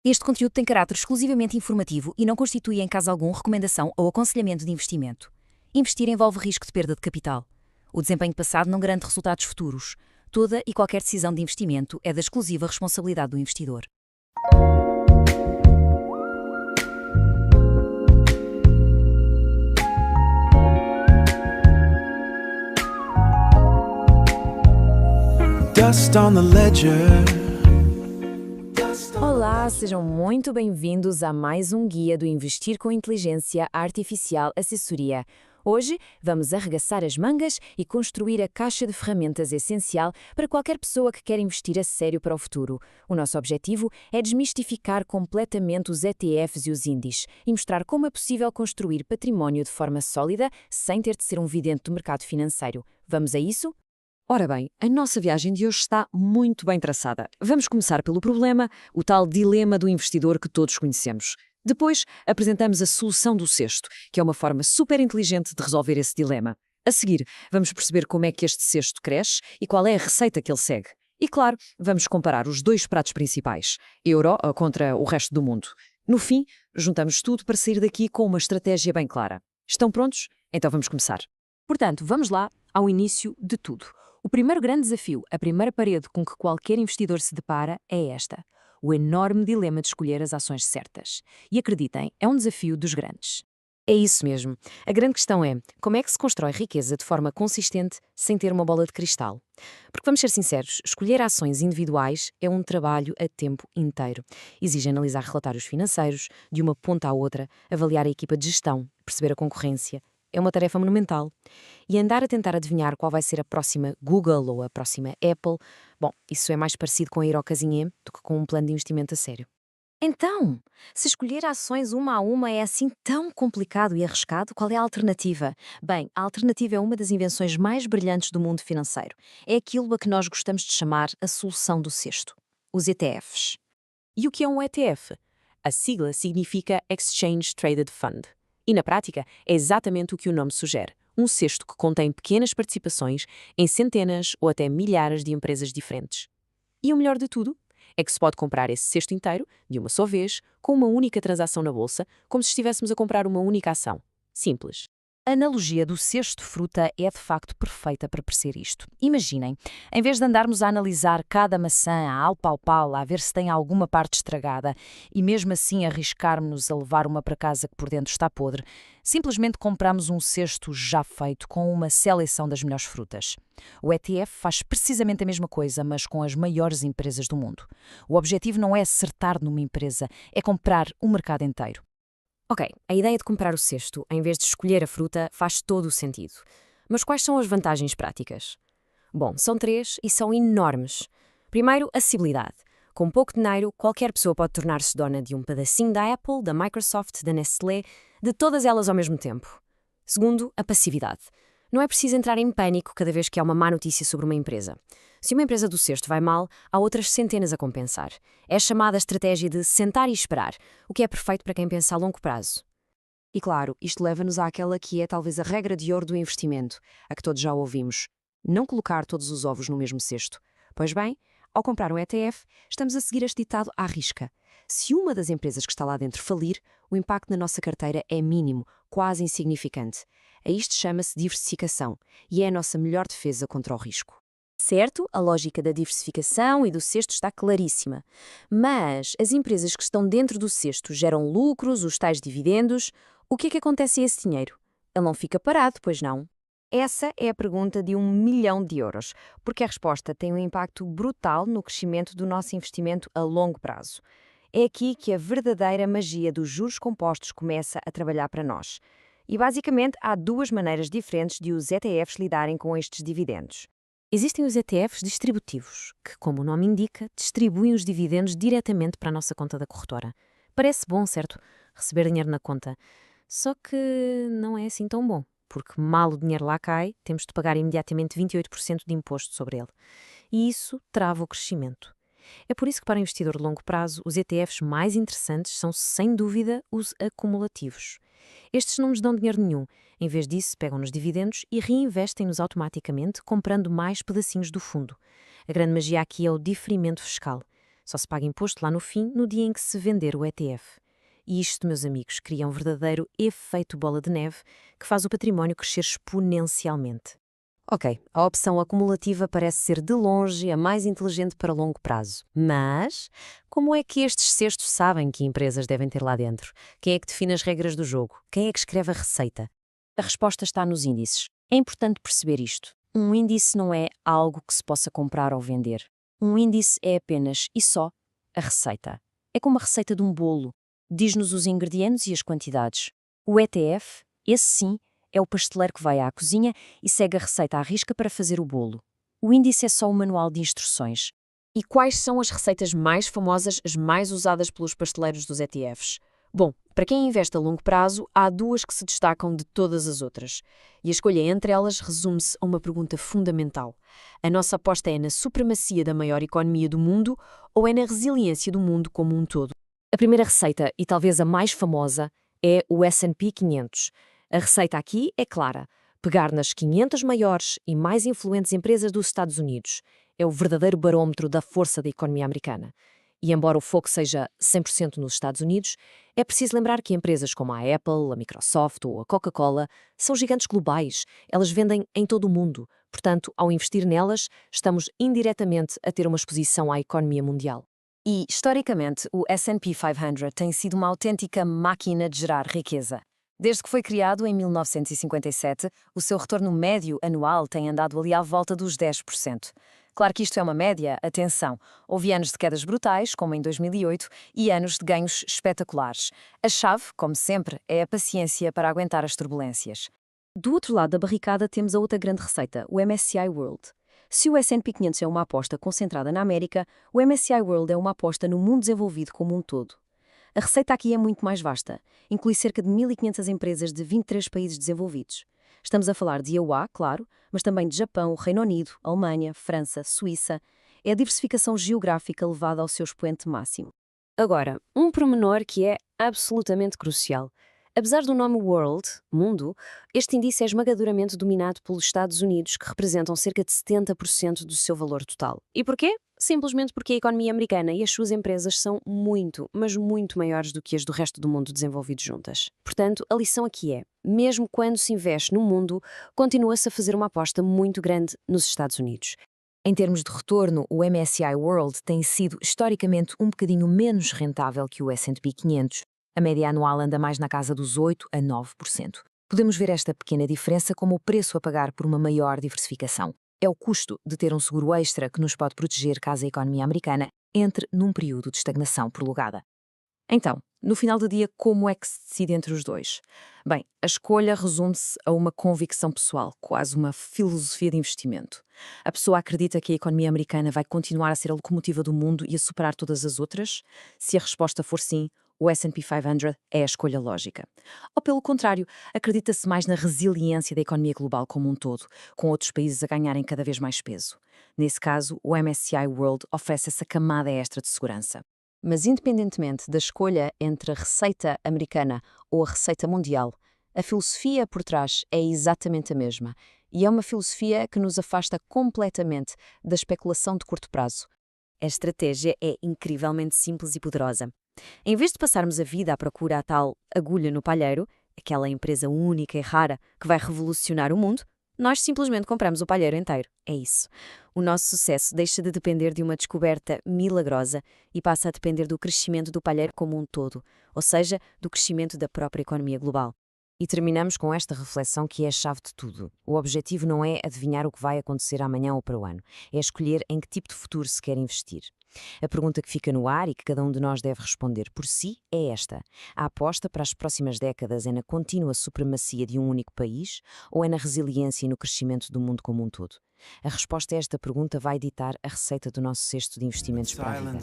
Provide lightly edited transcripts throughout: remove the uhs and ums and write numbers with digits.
Este conteúdo tem caráter exclusivamente informativo e não constitui, em caso algum, recomendação ou aconselhamento de investimento. Investir envolve risco de perda de capital. O desempenho passado não garante resultados futuros. Toda e qualquer decisão de investimento é da exclusiva responsabilidade do investidor. Dust on the ledger. Olá, sejam muito bem-vindos a mais um guia do Investir com Inteligência Artificial Assessoria. Hoje vamos arregaçar as mangas e construir a caixa de ferramentas essencial para qualquer pessoa que quer investir a sério para o futuro. O nosso objetivo é desmistificar completamente os ETFs e os índices e mostrar como é possível construir património de forma sólida sem ter de ser um vidente do mercado financeiro. Vamos a isso? Ora bem, a nossa viagem de hoje está muito bem traçada. Vamos começar pelo problema, o tal dilema do investidor que todos conhecemos. Depois, apresentamos a solução do cesto, que é uma forma super inteligente de resolver esse dilema. A seguir, vamos perceber como é que este cesto cresce e qual é a receita que ele segue. E claro, vamos comparar os dois pratos principais, euro contra o resto do mundo. No fim, juntamos tudo para sair daqui com uma estratégia bem clara. Estão prontos? Então vamos começar. Portanto, vamos lá ao início de tudo. O primeiro grande desafio, a primeira parede com que qualquer investidor se depara é esta: o enorme dilema de escolher as ações certas. E acreditem, é um desafio dos grandes. É isso mesmo. A grande questão é, como é que se constrói riqueza de forma consistente sem ter uma bola de cristal? Porque vamos ser sinceros, escolher ações individuais é um trabalho a tempo inteiro. Exige analisar relatórios financeiros, de uma ponta à outra, avaliar a equipa de gestão, perceber a concorrência. É uma tarefa monumental. E andar a tentar adivinhar qual vai ser a próxima Google ou a próxima Apple, bom, isso é mais parecido com ir ao casinhê do que com um plano de investimento a sério. Então, se escolher ações uma a uma é assim tão complicado e arriscado, qual é a alternativa? Bem, a alternativa é uma das invenções mais brilhantes do mundo financeiro. É aquilo a que nós gostamos de chamar a solução do cesto: os ETFs. E o que é um ETF? A sigla significa Exchange Traded Fund. E na prática, é exatamente o que o nome sugere: um cesto que contém pequenas participações em centenas ou até milhares de empresas diferentes. E o melhor de tudo é que se pode comprar esse cesto inteiro, de uma só vez, com uma única transação na bolsa, como se estivéssemos a comprar uma única ação. Simples. A analogia do cesto de fruta é de facto perfeita para perceber isto. Imaginem, em vez de andarmos a analisar cada maçã a apalpá-la, a ver se tem alguma parte estragada e mesmo assim arriscarmos a levar uma para casa que por dentro está podre, simplesmente compramos um cesto já feito com uma seleção das melhores frutas. O ETF faz precisamente a mesma coisa, mas com as maiores empresas do mundo. O objetivo não é acertar numa empresa, é comprar o mercado inteiro. Ok, a ideia de comprar o cesto, em vez de escolher a fruta, faz todo o sentido. Mas quais são as vantagens práticas? Bom, são três e são enormes. Primeiro, acessibilidade. Com pouco dinheiro, qualquer pessoa pode tornar-se dona de um pedacinho da Apple, da Microsoft, da Nestlé, de todas elas ao mesmo tempo. Segundo, a passividade. Não é preciso entrar em pânico cada vez que há uma má notícia sobre uma empresa. Se uma empresa do cesto vai mal, há outras centenas a compensar. É chamada a estratégia de sentar e esperar, o que é perfeito para quem pensa a longo prazo. E claro, isto leva-nos àquela que é talvez a regra de ouro do investimento, a que todos já ouvimos: não colocar todos os ovos no mesmo cesto. Pois bem, ao comprar um ETF, estamos a seguir este ditado à risca. Se uma das empresas que está lá dentro falir, o impacto na nossa carteira é mínimo, quase insignificante. A isto chama-se diversificação e é a nossa melhor defesa contra o risco. Certo, a lógica da diversificação e do cesto está claríssima. Mas as empresas que estão dentro do cesto geram lucros, os tais dividendos. O que é que acontece a esse dinheiro? Ele não fica parado, pois não? Essa é a pergunta de 1 milhão de euros, porque a resposta tem um impacto brutal no crescimento do nosso investimento a longo prazo. É aqui que a verdadeira magia dos juros compostos começa a trabalhar para nós. E basicamente há duas maneiras diferentes de os ETFs lidarem com estes dividendos. Existem os ETFs distributivos, que, como o nome indica, distribuem os dividendos diretamente para a nossa conta da corretora. Parece bom, certo? Receber dinheiro na conta. Só que não é assim tão bom, porque mal o dinheiro lá cai, temos de pagar imediatamente 28% de imposto sobre ele. E isso trava o crescimento. É por isso que, para o investidor de longo prazo, os ETFs mais interessantes são, sem dúvida, os acumulativos. Estes não nos dão dinheiro nenhum. Em vez disso, pegam nos dividendos e reinvestem-nos automaticamente, comprando mais pedacinhos do fundo. A grande magia aqui é o diferimento fiscal. Só se paga imposto lá no fim, no dia em que se vender o ETF. E isto, meus amigos, cria um verdadeiro efeito bola de neve que faz o património crescer exponencialmente. Ok, a opção acumulativa parece ser de longe a mais inteligente para longo prazo. Mas como é que estes cestos sabem que empresas devem ter lá dentro? Quem é que define as regras do jogo? Quem é que escreve a receita? A resposta está nos índices. É importante perceber isto. Um índice não é algo que se possa comprar ou vender. Um índice é apenas e só a receita. É como a receita de um bolo. Diz-nos os ingredientes e as quantidades. O ETF, esse sim, é o pasteleiro que vai à cozinha e segue a receita à risca para fazer o bolo. O índice é só o manual de instruções. E quais são as receitas mais famosas, as mais usadas pelos pasteleiros dos ETFs? Bom, para quem investe a longo prazo, há duas que se destacam de todas as outras. E a escolha entre elas resume-se a uma pergunta fundamental. A nossa aposta é na supremacia da maior economia do mundo ou é na resiliência do mundo como um todo? A primeira receita, e talvez a mais famosa, é o S&P 500. A receita aqui é clara: pegar nas 500 maiores e mais influentes empresas dos Estados Unidos. É o verdadeiro barômetro da força da economia americana. E embora o foco seja 100% nos Estados Unidos, é preciso lembrar que empresas como a Apple, a Microsoft ou a Coca-Cola são gigantes globais. Elas vendem em todo o mundo. Portanto, ao investir nelas, estamos indiretamente a ter uma exposição à economia mundial. E, historicamente, o S&P 500 tem sido uma autêntica máquina de gerar riqueza. Desde que foi criado em 1957, o seu retorno médio anual tem andado ali à volta dos 10%. Claro que isto é uma média, atenção. Houve anos de quedas brutais, como em 2008, e anos de ganhos espetaculares. A chave, como sempre, é a paciência para aguentar as turbulências. Do outro lado da barricada temos a outra grande receita, o MSCI World. Se o S&P 500 é uma aposta concentrada na América, o MSCI World é uma aposta no mundo desenvolvido como um todo. A receita aqui é muito mais vasta. Inclui cerca de 1.500 empresas de 23 países desenvolvidos. Estamos a falar de EUA, claro, mas também de Japão, Reino Unido, Alemanha, França, Suíça. É a diversificação geográfica levada ao seu expoente máximo. Agora, um pormenor que é absolutamente crucial. Apesar do nome World, mundo, este índice é esmagadoramente dominado pelos Estados Unidos, que representam cerca de 70% do seu valor total. E porquê? Simplesmente porque a economia americana e as suas empresas são muito, mas muito maiores do que as do resto do mundo desenvolvido juntas. Portanto, a lição aqui é, mesmo quando se investe no mundo, continua-se a fazer uma aposta muito grande nos Estados Unidos. Em termos de retorno, o MSCI World tem sido historicamente um bocadinho menos rentável que o S&P 500. A média anual anda mais na casa dos 8% a 9%. Podemos ver esta pequena diferença como o preço a pagar por uma maior diversificação. É o custo de ter um seguro extra que nos pode proteger caso a economia americana entre num período de estagnação prolongada. Então, no final do dia, como é que se decide entre os dois? Bem, a escolha resume-se a uma convicção pessoal, quase uma filosofia de investimento. A pessoa acredita que a economia americana vai continuar a ser a locomotiva do mundo e a superar todas as outras? Se a resposta for sim, o S&P 500 é a escolha lógica. Ou pelo contrário, acredita-se mais na resiliência da economia global como um todo, com outros países a ganharem cada vez mais peso. Nesse caso, o MSCI World oferece essa camada extra de segurança. Mas independentemente da escolha entre a receita americana ou a receita mundial, a filosofia por trás é exatamente a mesma. E é uma filosofia que nos afasta completamente da especulação de curto prazo. A estratégia é incrivelmente simples e poderosa. Em vez de passarmos a vida à procura a tal agulha no palheiro, aquela empresa única e rara que vai revolucionar o mundo, nós simplesmente compramos o palheiro inteiro. É isso. O nosso sucesso deixa de depender de uma descoberta milagrosa e passa a depender do crescimento do palheiro como um todo, ou seja, do crescimento da própria economia global. E terminamos com esta reflexão que é a chave de tudo. O objetivo não é adivinhar o que vai acontecer amanhã ou para o ano, é escolher em que tipo de futuro se quer investir. A pergunta que fica no ar e que cada um de nós deve responder por si é esta: a aposta para as próximas décadas é na contínua supremacia de um único país ou é na resiliência e no crescimento do mundo como um todo? A resposta a esta pergunta vai ditar a receita do nosso cesto de investimentos para a vida.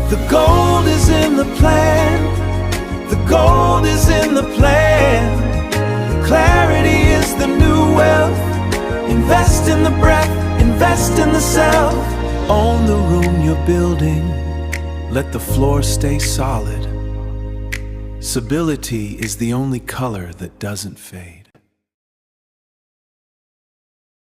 The gold is in the plan. The gold is in the plan. Clarity is the new wealth. Invest in the breath, invest in the self. Own the room you're building. Let the floor stay solid. Stability is the only color that doesn't fade.